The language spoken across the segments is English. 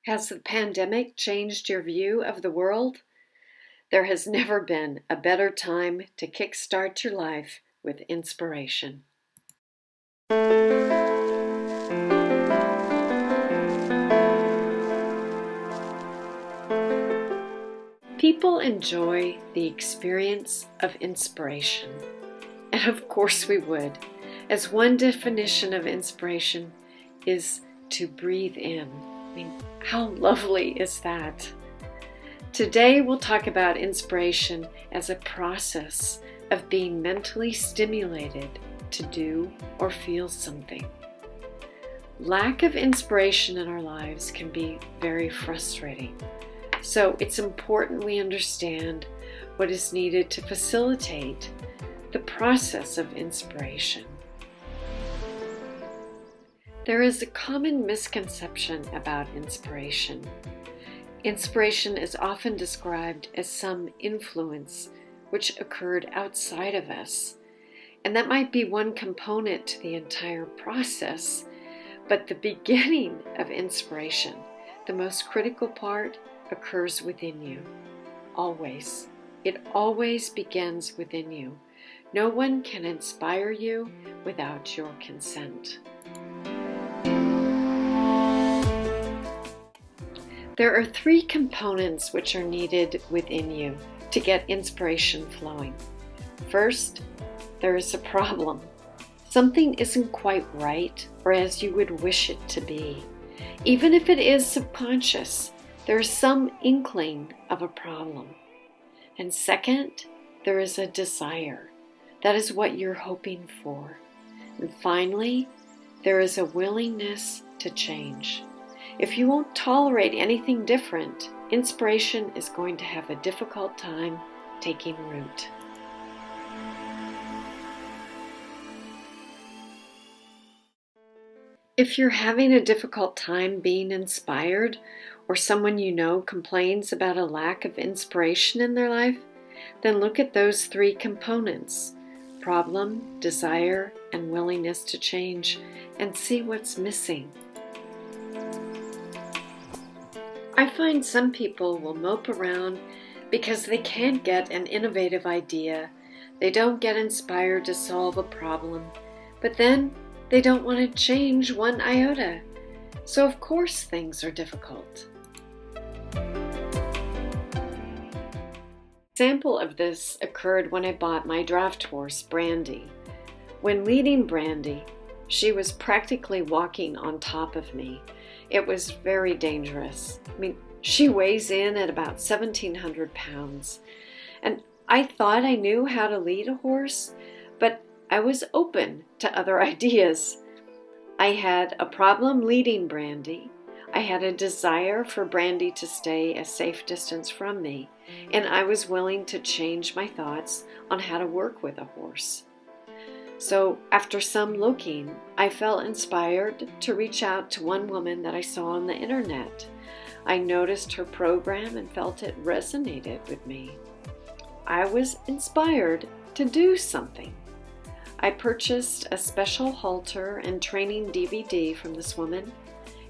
Has the pandemic changed your view of the world? There has never been a better time to kickstart your life with inspiration. People enjoy the experience of inspiration. And of course we would, as one definition of inspiration is to breathe in. I mean, how lovely is that? Today we'll talk about inspiration as a process of being mentally stimulated to do or feel something. Lack of inspiration in our lives can be very frustrating. So it's important we understand what is needed to facilitate the process of inspiration. There is a common misconception about inspiration. Inspiration is often described as some influence which occurred outside of us. And that might be one component to the entire process, but the beginning of inspiration, the most critical part, occurs within you. Always. It always begins within you. No one can inspire you without your consent. There are three components which are needed within you to get inspiration flowing. First, there is a problem. Something isn't quite right or as you would wish it to be. Even if it is subconscious, there is some inkling of a problem. And second, there is a desire. That is what you're hoping for. And finally, there is a willingness to change. If you won't tolerate anything different, inspiration is going to have a difficult time taking root. If you're having a difficult time being inspired, or someone you know complains about a lack of inspiration in their life, then look at those three components: problem, desire, and willingness to change, and see what's missing. I find some people will mope around because they can't get an innovative idea, they don't get inspired to solve a problem, but then they don't want to change one iota. So of course things are difficult. Example of this occurred when I bought my draft horse, Brandy. When leading Brandy, she was practically walking on top of me. It was very dangerous. I mean, she weighs in at about 1,700 pounds. And I thought I knew how to lead a horse, but I was open to other ideas. I had a problem leading Brandy. I had a desire for Brandy to stay a safe distance from me, and I was willing to change my thoughts on how to work with a horse. So after some looking, I felt inspired to reach out to one woman that I saw on the internet. I noticed her program and felt it resonated with me. I was inspired to do something. I purchased a special halter and training DVD from this woman,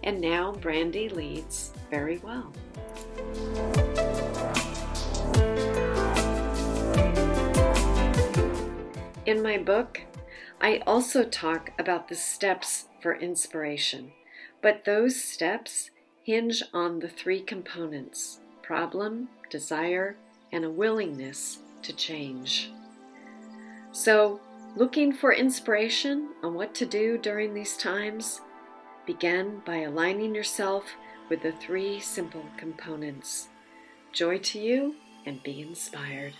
and now Brandy leads very well. In my book, I also talk about the steps for inspiration, but those steps hinge on the three components: problem, desire, and a willingness to change. So, looking for inspiration on what to do during these times? Begin by aligning yourself with the three simple components. Joy to you, and be inspired.